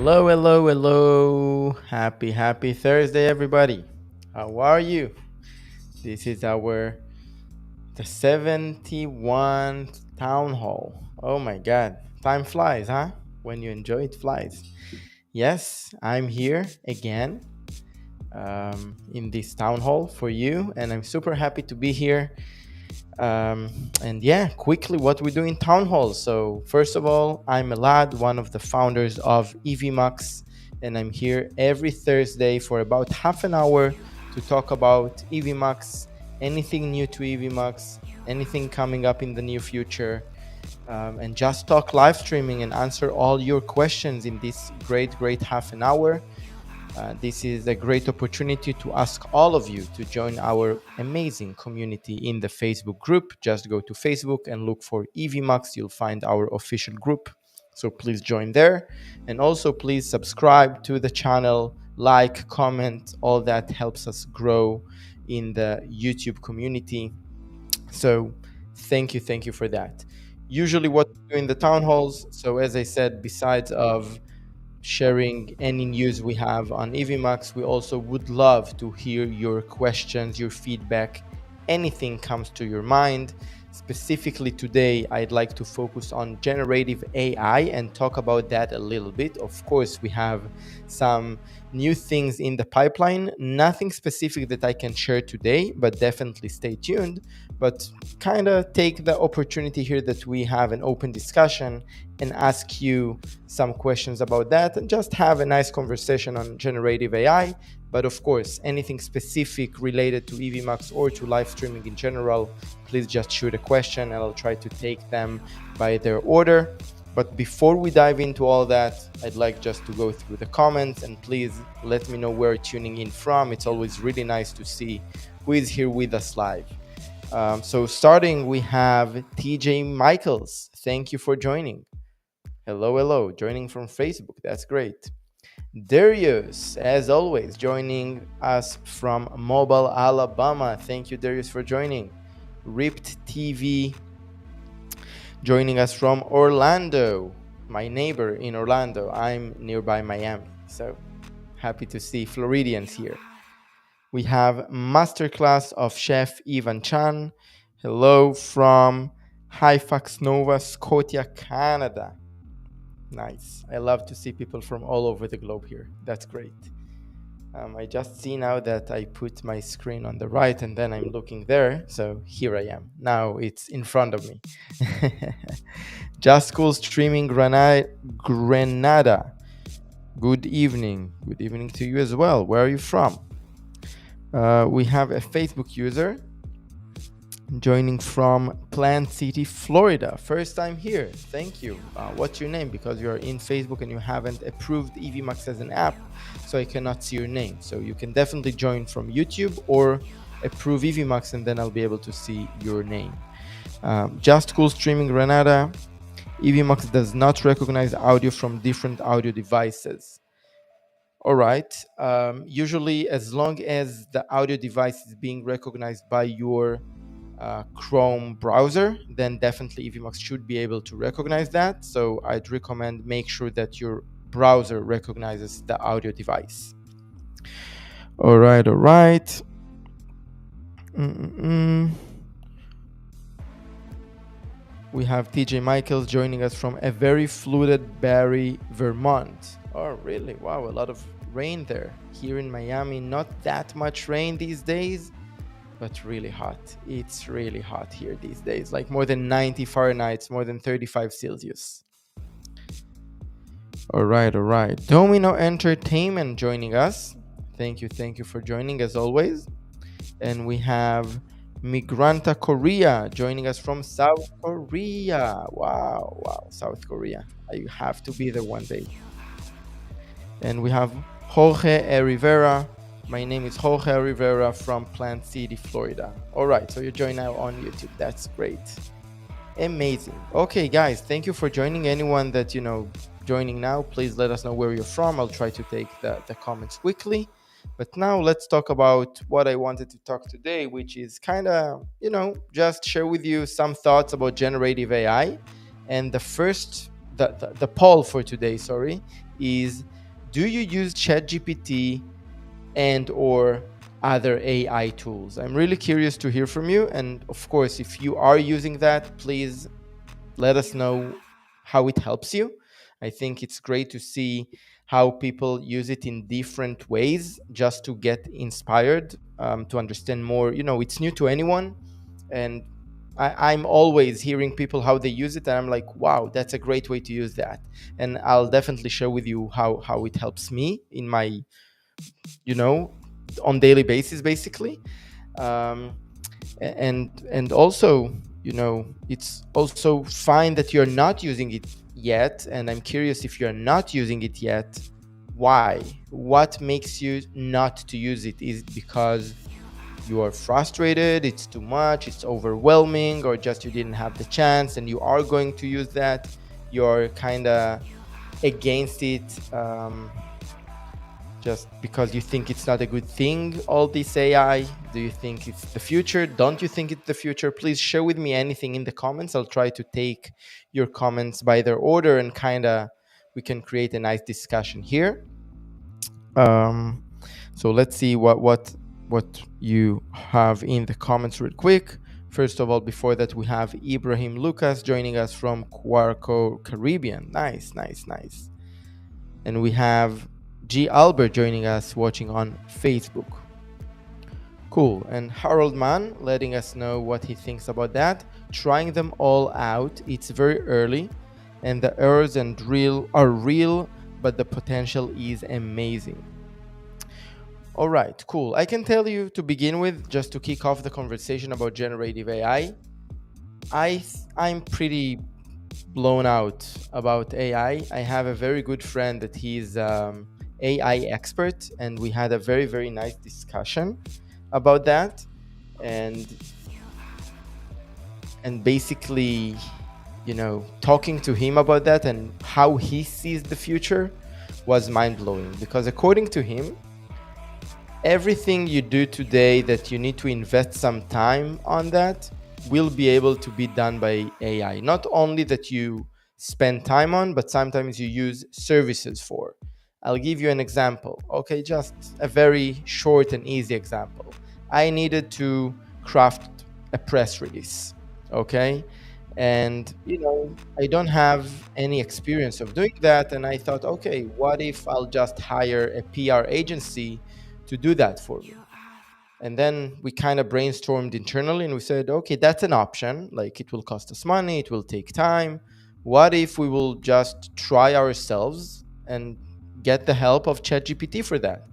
Hello, hello, hello. Happy Thursday, everybody. How are you? This is the 71st Townhall. Oh my God. Time flies, huh? When you enjoy it flies. Yes, I'm here again in this town hall for you, and I'm super happy to be here. And yeah, quickly, what we do in town halls. So first of all, I'm Elad, one of the founders of Evmux, and I'm here every Thursday for about half an hour to talk about Evmux, anything new to Evmux, anything coming up in the near future, and just talk live streaming and answer all your questions in this great half an hour. This is a great opportunity to ask all of you to join our amazing community in the Facebook group. Just go to Facebook and look for Evmux. You'll find our official group. So please join there. And also, please subscribe to the channel, like, comment. All that helps us grow in the YouTube community. So thank you for that. Usually what we do in the town halls, so as I said, besides of sharing any news we have on Evmux, we also would love to hear your questions, your feedback, anything comes to your mind. Specifically today, I'd like to focus on generative AI and talk about that a little bit. Of course, we have some new things in the pipeline, nothing specific that I can share today, but definitely stay tuned. But kind of take the opportunity here that we have an open discussion and ask you some questions about that and just have a nice conversation on generative AI. But of course, anything specific related to Evmux or to live streaming in general, please just shoot a question and I'll try to take them by their order. But before we dive into all that, I'd like just to go through the comments and please let me know where you're tuning in from. It's always really nice to see who is here with us live. So starting, we have TJ Michaels. Thank you for joining. Hello, joining from Facebook. That's great. Darius, as always, joining us from Mobile, Alabama. Thank you, Darius, for joining. Ripped TV, joining us from Orlando, my neighbor in Orlando. I'm nearby Miami, so happy to see Floridians here. We have Masterclass of Chef Ivan Chan. Hello from Halifax, Nova Scotia, Canada. Nice. I love to see people from all over the globe here. That's great. I just see now that I put my screen on the right and then I'm looking there. So here I am. Now it's in front of me. Just Cool Streaming Grenada. Good evening. Good evening to you as well. Where are you from? We have a Facebook user joining from Plant City, Florida. First time here. Thank you. What's your name? Because you're in Facebook and you haven't approved Evmux as an app, so I cannot see your name. So you can definitely join from YouTube or approve Evmux and then I'll be able to see your name. Just Cool Streaming Granada. Evmux does not recognize audio from different audio devices. All right. Usually, as long as the audio device is being recognized by your Chrome browser, then definitely Evmux should be able to recognize that. So I'd recommend make sure that your browser recognizes the audio device. All right. We have TJ Michaels joining us from a very flooded Barrie, Vermont. Oh, really? Wow, a lot of rain there. Here in Miami, not that much rain these days, but really hot. It's really hot here these days, like more than 90 Fahrenheit, more than 35 Celsius. All right. Domino Entertainment joining us. Thank you for joining as always. And we have Migranta Korea joining us from South Korea. Wow, South Korea. You have to be there one day. And we have Jorge Rivera. My name is Jorge Rivera from Plant City, Florida. All right, so you're joining now on YouTube. That's great. Amazing. Okay, guys, thank you for joining. Anyone that, joining now, please let us know where you're from. I'll try to take the comments quickly. But now let's talk about what I wanted to talk today, which is kind of, just share with you some thoughts about generative AI. And the poll for today, is do you use ChatGPT and or other AI tools? I'm really curious to hear from you. And of course, if you are using that, please let us know how it helps you. I think it's great to see how people use it in different ways just to get inspired, to understand more. It's new to anyone. And I'm always hearing people how they use it. And I'm like, wow, that's a great way to use that. And I'll definitely share with you how it helps me in my, on daily basis, basically. And also, it's also fine that you're not using it yet. And I'm curious, if you're not using it yet, why? What makes you not to use it? Is it because you are frustrated, it's too much, it's overwhelming, or just you didn't have the chance and you are going to use that? You're kind of against it, just because you think it's not a good thing, all this AI? Do you think it's the future? Don't you think it's the future? Please share with me anything in the comments. I'll try to take your comments by their order and kind of we can create a nice discussion here. Um, so let's see what you have in the comments real quick. First of all, before that, we have Ibrahim Lucas joining us from Quarco Caribbean. Nice, nice, nice. And we have G. Albert joining us watching on Facebook. Cool. And Harold Mann letting us know what he thinks about that. Trying them all out. It's very early and the errors and drill are real, but the potential is amazing. All right, cool. I can tell you to begin with, just to kick off the conversation about generative AI, I'm pretty blown out about AI. I have a very good friend that he's AI expert, and we had a very, very nice discussion about that. And basically, talking to him about that and how he sees the future was mind-blowing, because according to him, everything you do today that you need to invest some time on that will be able to be done by AI. Not only that you spend time on, but sometimes you use services for. I'll give you an example. Okay, just a very short and easy example. I needed to craft a press release. Okay. And, I don't have any experience of doing that. And I thought, okay, what if I'll just hire a PR agency to do that for me? And then we kind of brainstormed internally and we said, okay, that's an option. Like, it will cost us money, it will take time. What if we will just try ourselves and get the help of ChatGPT for that?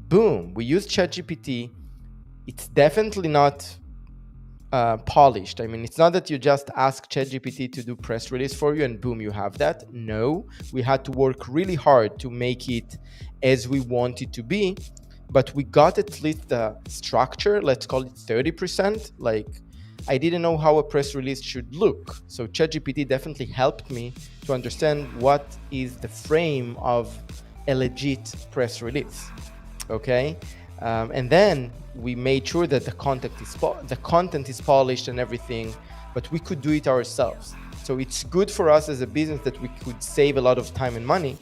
Boom, we use ChatGPT. It's definitely not polished. I mean, it's not that you just ask ChatGPT to do press release for you and boom, you have that. No, we had to work really hard to make it as we want it to be, but we got at least the structure. Let's call it 30%. Like, I didn't know how a press release should look, so ChatGPT definitely helped me to understand what is the frame of a legit press release. Okay. And then we made sure that the content is polished and everything, but we could do it ourselves. So it's good for us as a business that we could save a lot of time and money.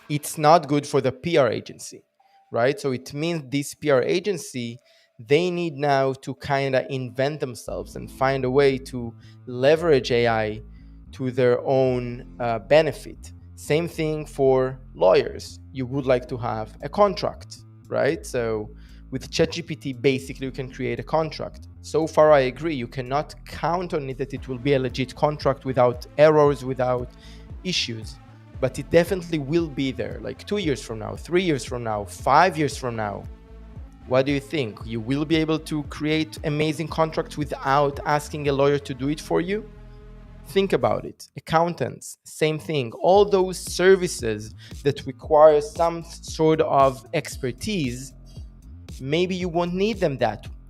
It's not good for the PR agency, right? So it means this PR agency, they need now to kind of invent themselves and find a way to leverage AI to their own benefit. Same thing for lawyers. You would like to have a contract, right? So with ChatGPT, basically you can create a contract. So far, I agree. You cannot count on it that it will be a legit contract without errors, without issues. But it definitely will be there, like 2 years from now, 3 years from now, 5 years from now. What do you think? You will be able to create amazing contracts without asking a lawyer to do it for you? Think about it. Accountants, same thing. All those services that require some sort of expertise, maybe you won't need them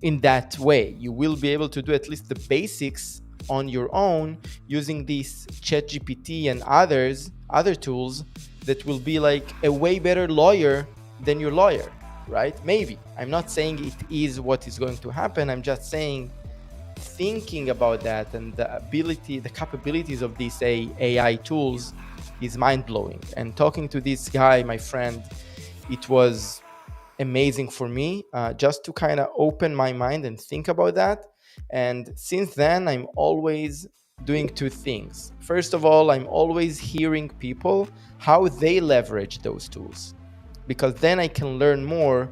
in that way. You will be able to do at least the basics on your own using this ChatGPT and other tools that will be like a way better lawyer than your lawyer, right? Maybe. I'm not saying it is what is going to happen. I'm just saying, thinking about that and the capabilities of these AI tools is mind-blowing. And talking to this guy, my friend, it was amazing for me, just to kind of open my mind and think about that. And since then, I'm always doing two things. First of all, I'm always hearing people how they leverage those tools, because then I can learn more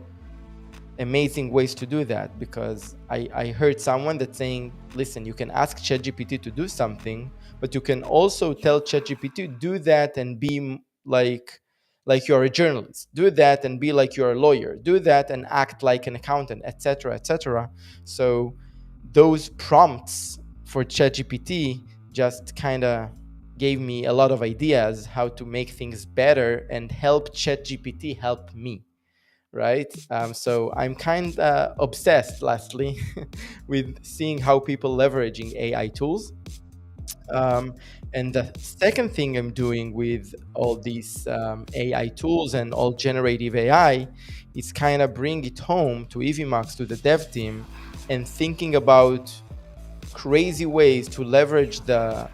amazing ways to do that. Because I heard someone that's saying, listen, you can ask ChatGPT to do something, but you can also tell ChatGPT, do that and be like you're a journalist, do that and be like you're a lawyer, do that and act like an accountant, etc., etc. So those prompts for ChatGPT just kind of gave me a lot of ideas how to make things better and help ChatGPT help me, right? So I'm kind of obsessed, lastly, with seeing how people leveraging AI tools. Um, and the second thing I'm doing with all these AI tools and all generative AI is kind of bring it home to Evmux, to the dev team, and thinking about crazy ways to leverage the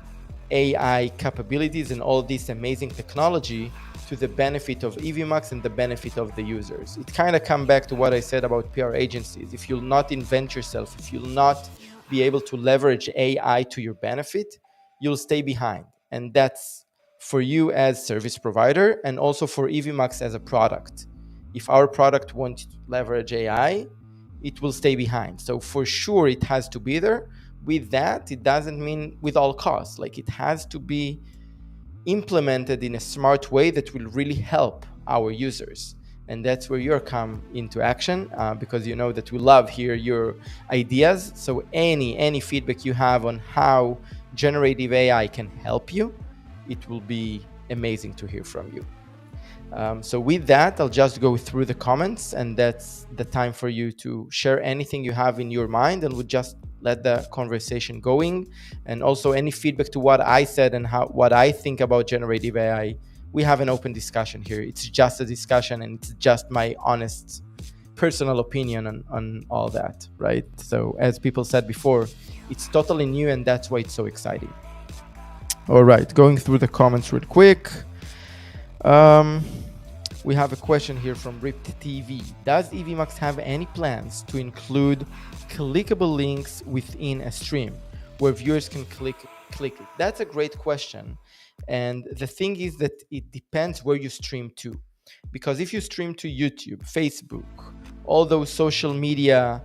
AI capabilities and all this amazing technology to the benefit of Evmux and the benefit of the users. It kind of come back to what I said about PR agencies. If you'll not invent yourself, if you'll not be able to leverage AI to your benefit, you'll stay behind. And that's for you as service provider and also for Evmux as a product. If our product wants to leverage AI, it will stay behind. So for sure it has to be there. With that, it doesn't mean with all costs. Like, it has to be implemented in a smart way that will really help our users. And that's where you're come into action, because you know that we love hear your ideas. So any feedback you have on how generative AI can help you, it will be amazing to hear from you. So with that, I'll just go through the comments, and that's the time for you to share anything you have in your mind, and we'll just let the conversation going. And also any feedback to what I said and how what I think about generative AI. We have an open discussion here. It's just a discussion, and it's just my honest personal opinion on all that, right? So as people said before, it's totally new, and that's why it's so exciting. All right, going through the comments real quick. We have a question here from Ripped TV. Does Evmux have any plans to include clickable links within a stream where viewers can click it? That's a great question. And the thing is that it depends where you stream to. Because if you stream to YouTube, Facebook, all those social media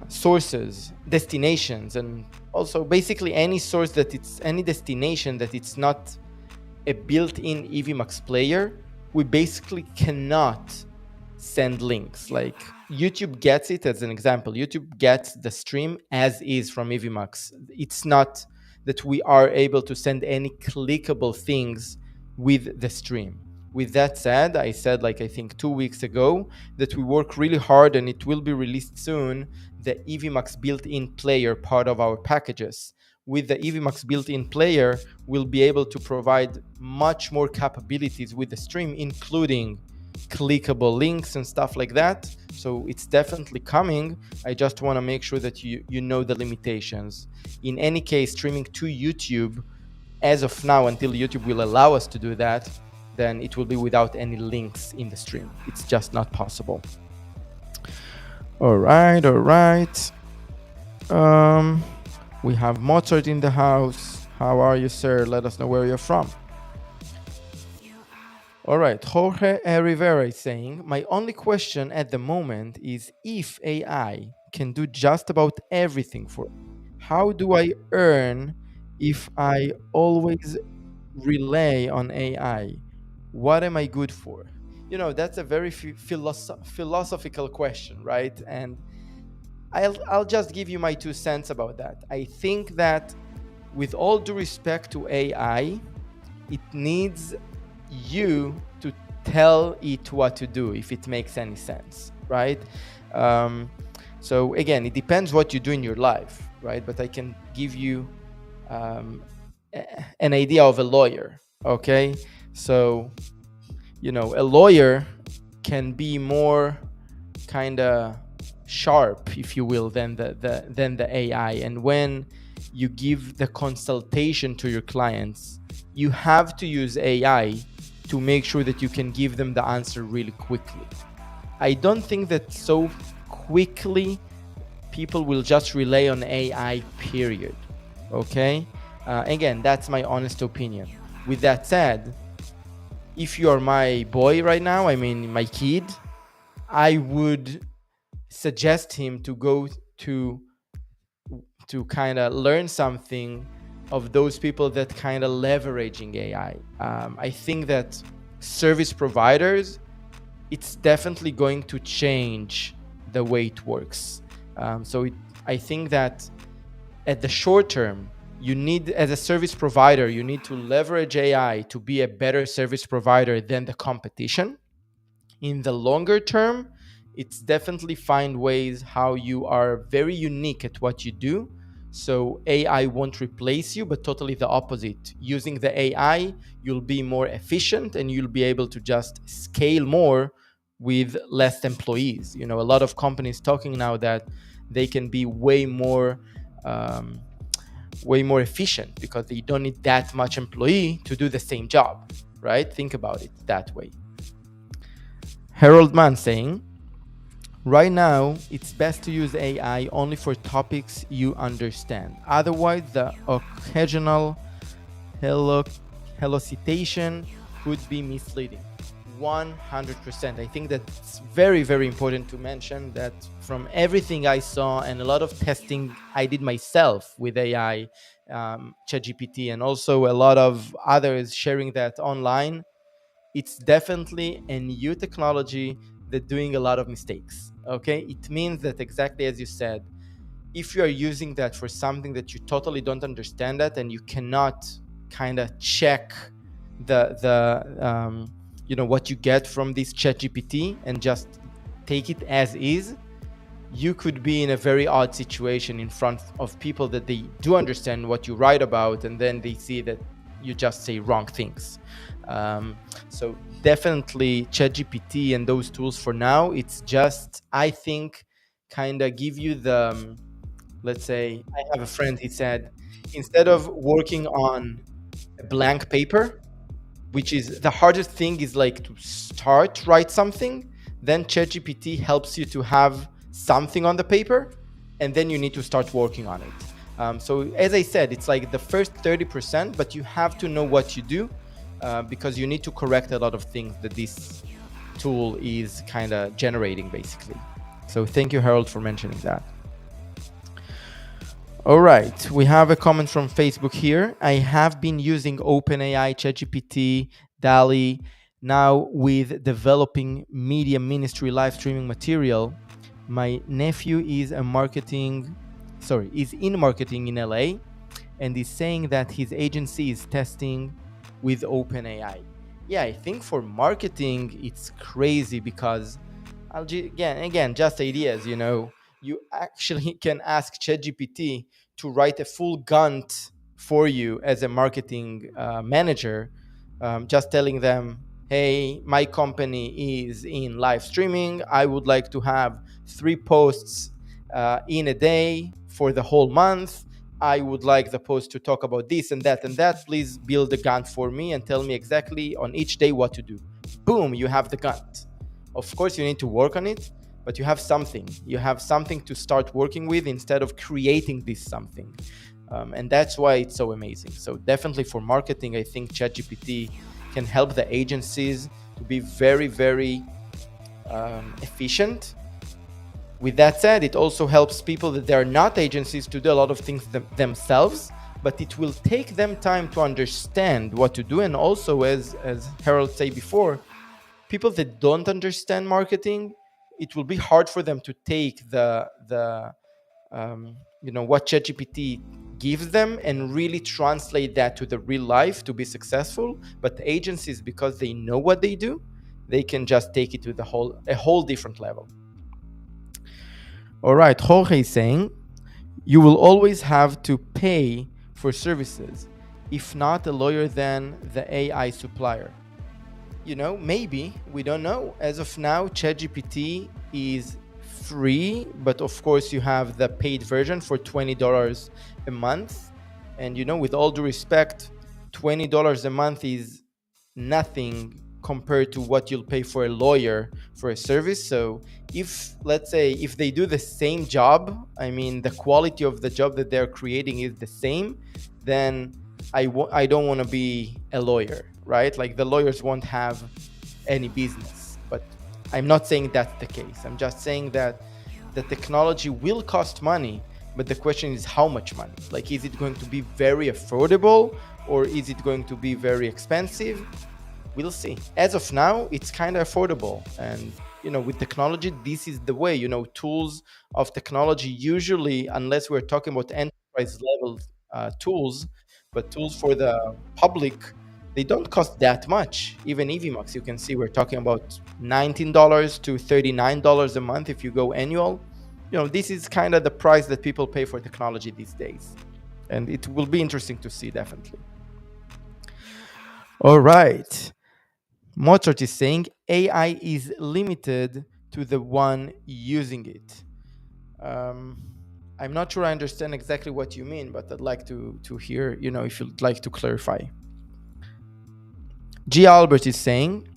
sources, destinations, and also basically any source that it's any destination that it's not a built-in Evmux player, we basically cannot send links. Like, YouTube gets it as an example. YouTube gets the stream as is from Evmux. It's not that we are able to send any clickable things with the stream. With that said, I said, like, I think 2 weeks ago, that we work really hard, and it will be released soon, the Evmux built-in player part of our packages. With the Evmux built-in player, we'll be able to provide much more capabilities with the stream, including clickable links and stuff like that. So it's definitely coming. I just want to make sure that you know the limitations. In any case, streaming to YouTube, as of now, until YouTube will allow us to do that, then it will be without any links in the stream. It's just not possible. All right. We have Mozart in the house. How are you, sir? Let us know where you're from. All right, Jorge Rivera is saying, my only question at the moment is if AI can do just about everything for me, how do I earn if I always rely on AI? What am I good for? You know, that's a very philosophical question, right? And I'll just give you my 2 cents about that. I think that with all due respect to AI, it needs you to tell it what to do, if it makes any sense, right? So again, it depends what you do in your life, right? But I can give you an idea of a lawyer, okay? So, you know, a lawyer can be more kind of sharp, if you will, than the AI. And when you give the consultation to your clients, you have to use AI to make sure that you can give them the answer really quickly. I don't think that so quickly people will just rely on AI, period. Okay? Again, that's my honest opinion. With that said, if you are my boy right now, I mean my kid, I would suggest him to go to kind of learn something of those people that kind of leveraging AI. I think that service providers, it's definitely going to change the way it works. I think that at the short term, you need, as a service provider, you need to leverage AI to be a better service provider than the competition. In the longer term, it's definitely find ways how you are very unique at what you do. So AI won't replace you, but totally the opposite. Using the AI, you'll be more efficient and you'll be able to just scale more with less employees. You know, a lot of companies talking now that they can be um, way more efficient because they don't need that much employee to do the same job, right? Think about it that way. Harold Mann saying, right now, it's best to use AI only for topics you understand. Otherwise, the occasional hello, hello could be misleading. 100%. I think that it's very, very important to mention that from everything I saw and a lot of testing I did myself with AI, ChatGPT, and also a lot of others sharing that online, it's definitely a new technology that's doing a lot of mistakes. Okay, it means that exactly as you said, if you are using that for something that you totally don't understand that and you cannot kind of check the what you get from this chat gpt and just take it as is, you could be in a very odd situation in front of people that they do understand what you write about, and then they see that you just say wrong things. So definitely ChatGPT and those tools for now, it's just, I think, kind of give you the, let's say, I have a friend, he said, instead of working on a blank paper, which is the hardest thing, is like to start write something, then ChatGPT helps you to have something on the paper, and then you need to start working on it. So as I said, it's like the first 30%, but you have to know what you do, because you need to correct a lot of things that this tool is kind of generating basically. So thank you, Harold, for mentioning that. All right, we have a comment from Facebook here. I have been using OpenAI, ChatGPT, DALI, now with developing media ministry live streaming material. My nephew is is in marketing in LA, and is saying that his agency is testing with OpenAI. Yeah, I think for marketing it's crazy because again, just ideas. You actually can ask ChatGPT to write a full Gantt for you as a marketing manager, just telling them, hey, my company is in live streaming. I would like to have 3 posts in a day for the whole month. I would like the post to talk about this and that and that. Please build a Gantt for me and tell me exactly on each day what to do. Boom, you have the Gantt. Of course, you need to work on it, but you have something. You have something to start working with instead of creating this something. And that's why it's so amazing. So definitely for marketing, I think ChatGPT can help the agencies to be very, very efficient. With that said, it also helps people that they are not agencies to do a lot of things themselves, but it will take them time to understand what to do. And also, as Harold said before, people that don't understand marketing, it will be hard for them to take what ChatGPT gives them and really translate that to the real life to be successful. But the agencies, because they know what they do, they can just take it to a whole different level. All right, Jorge is saying, you will always have to pay for services, if not a lawyer, then the AI supplier. Maybe, we don't know. As of now, ChatGPT is free, but of course you have the paid version for $20 a month. And with all due respect, $20 a month is nothing compared to what you'll pay for a lawyer for a service. So let's say if they do the same job, I mean the quality of the job that they're creating is the same, then I don't want to be a lawyer, right? Like the lawyers won't have any business. But I'm not saying that's the case. I'm just saying that the technology will cost money, but the question is how much money? Like, is it going to be very affordable or is it going to be very expensive? We'll see. As of now, it's kind of affordable. And, with technology, this is the way, tools of technology usually, unless we're talking about enterprise level tools, but tools for the public, they don't cost that much. Even Evmux, you can see we're talking about $19 to $39 a month if you go annual. This is kind of the price that people pay for technology these days, and it will be interesting to see, definitely. All right. Mozart is saying AI is limited to the one using it. Um, I'm not sure I understand exactly what you mean, but I'd like to hear, if you'd like to clarify. G. Albert is saying,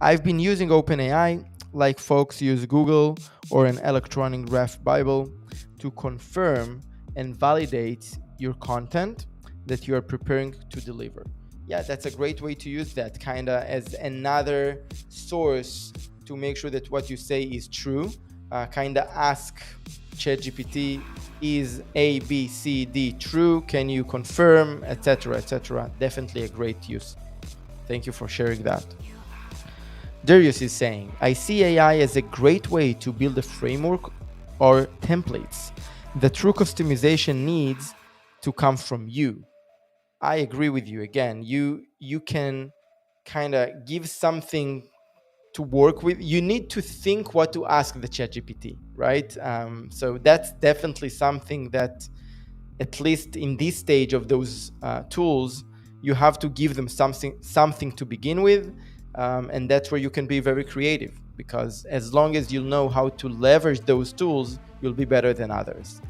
I've been using OpenAI like folks use Google or an electronic graph Bible to confirm and validate your content that you are preparing to deliver. Yeah, that's a great way to use that kind of as another source to make sure that what you say is true. Kind of ask ChatGPT, is A, B, C, D true? Can you confirm, etc., etc.? Definitely a great use. Thank you for sharing that. Darius is saying, I see AI as a great way to build a framework or templates. The true customization needs to come from you. I agree with you. Again, you can kind of give something to work with. You need to think what to ask the ChatGPT, right? So that's definitely something that, at least in this stage of those tools, you have to give them something to begin with, and that's where you can be very creative, because as long as you know how to leverage those tools, you'll be better than others.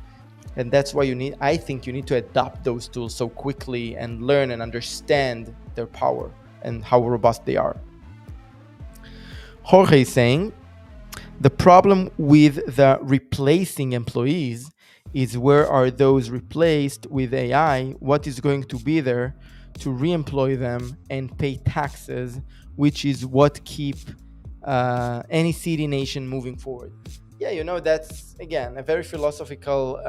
And that's why I think you need to adopt those tools so quickly and learn and understand their power and how robust they are. Jorge is saying, the problem with the replacing employees is, where are those replaced with AI? What is going to be there to re-employ them and pay taxes, which is what keep any city nation moving forward? Yeah, that's, again, a very philosophical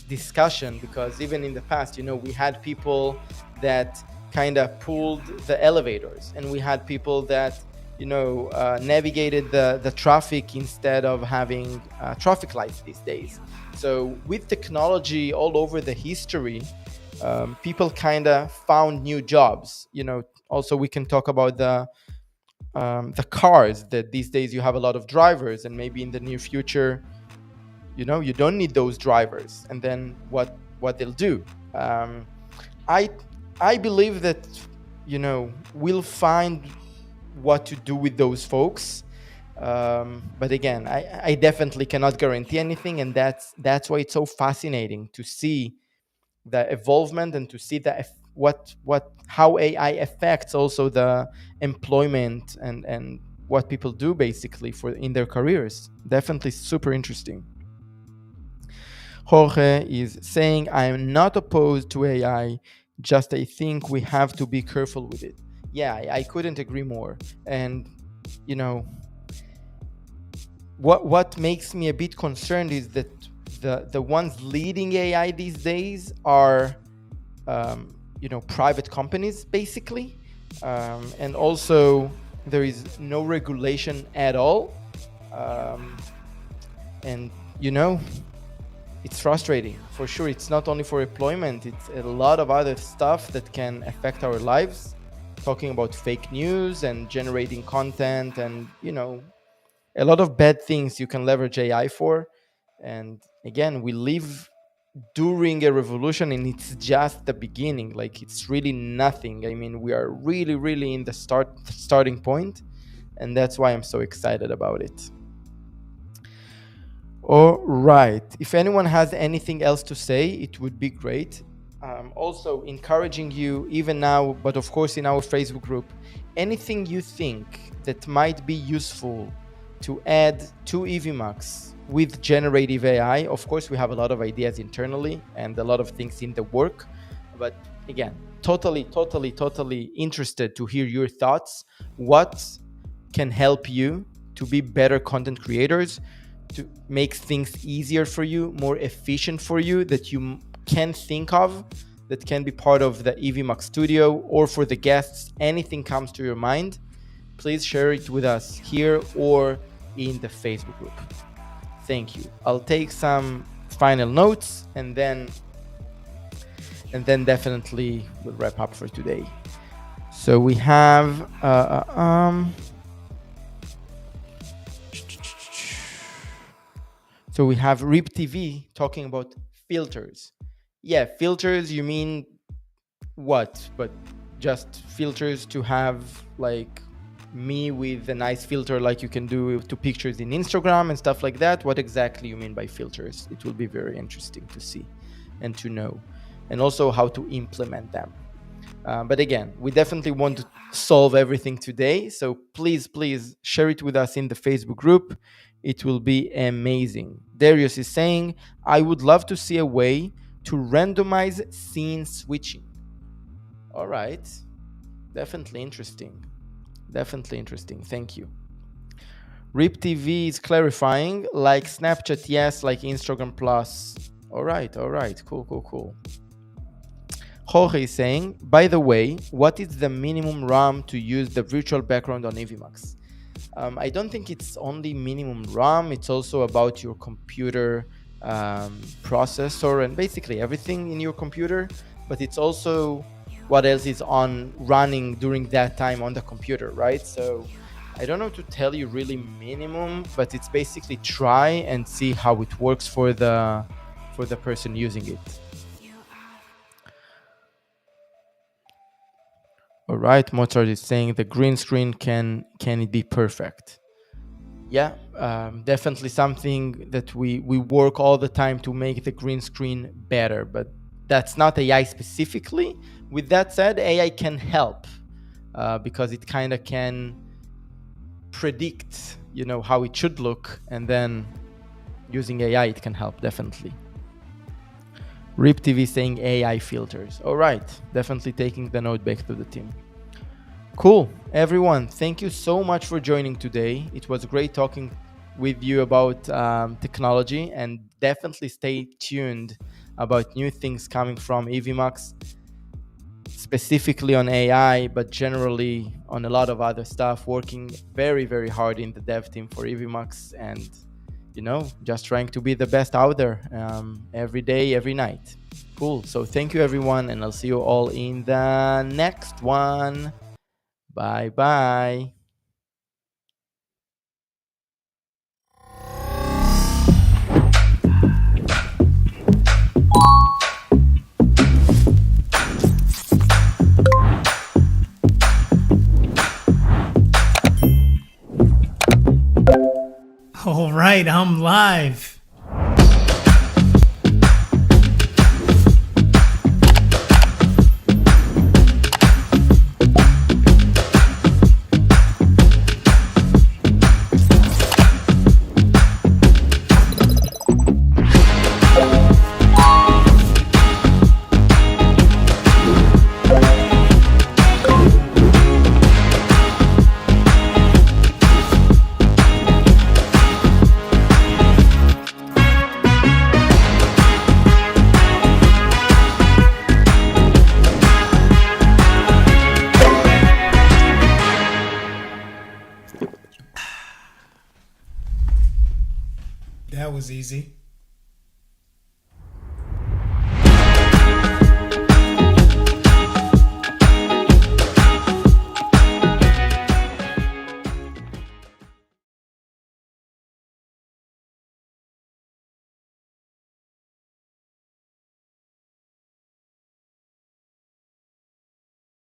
discussion, because even in the past, we had people that kind of pulled the elevators, and we had people that navigated the traffic instead of having traffic lights these days. So with technology all over the history, people kind of found new jobs. Also, we can talk about the cars, that these days you have a lot of drivers, and maybe in the near future, you don't need those drivers. And then what they'll do? I believe that we'll find what to do with those folks. But again, I definitely cannot guarantee anything, and that's why it's so fascinating to see the evolvement and to see how AI affects also the employment and what people do basically for in their careers. Definitely super interesting. Jorge is saying, I am not opposed to AI, just I think we have to be careful with it. Yeah, I couldn't agree more. And what makes me a bit concerned is that the ones leading AI these days are private companies, basically, and also there is no regulation at all, and it's frustrating for sure. It's not only for employment, it's a lot of other stuff that can affect our lives, talking about fake news and generating content, and a lot of bad things you can leverage AI for. And again, we live during a revolution, and it's just the beginning. Like, it's really nothing. I mean, we are really, really in the starting point, and that's why I'm so excited about it. All right. If anyone has anything else to say, it would be great. Also, encouraging you, even now, but of course in our Facebook group, anything you think that might be useful to add to Evmux with generative AI. Of course, we have a lot of ideas internally and a lot of things in the work. But again, totally interested to hear your thoughts. What can help you to be better content creators, to make things easier for you, more efficient for you, that you can think of, that can be part of the Evmux studio, or for the guests, anything comes to your mind, please share it with us here or in the Facebook group. Thank you. I'll take some final notes, and then and then definitely we'll wrap up for today. So we have so we have Rip TV talking about filters. Yeah, filters. You mean what? But just filters to have like me with a nice filter like you can do to pictures in Instagram and stuff like that. What exactly you mean by filters? It will be very interesting to see and to know, and also how to implement them. But again, we definitely want to solve everything today. So please share it with us in the Facebook group. It will be amazing. Darius is saying, I would love to see a way to randomize scene switching. All right. Definitely interesting. Definitely interesting. Thank you. Rip TV is clarifying, like Snapchat, yes, like Instagram Plus. All right. Cool. Jorge is saying, by the way, what is the minimum RAM to use the virtual background on Evmux? I don't think it's only minimum RAM, it's also about your computer processor and basically everything in your computer, but it's also what else is on running during that time on the computer, right? So I don't know to tell you really minimum, but it's basically try and see how it works for the person using it. All right, Mozart is saying the green screen can it be perfect? Yeah, definitely something that we work all the time to make the green screen better, but that's not AI specifically. With that said, AI can help because it kind of can predict, how it should look, and then using AI, it can help definitely. Rip TV saying AI filters. All right, definitely taking the note back to the team. Cool. Everyone, thank you so much for joining today. It was great talking with you about technology, and definitely stay tuned about new things coming from Evmux, specifically on AI, but generally on a lot of other stuff, working very, very hard in the dev team for Evmux, and just trying to be the best out there every day, every night. Cool. So thank you, everyone, and I'll see you all in the next one. Bye bye. All right, I'm live. That was easy.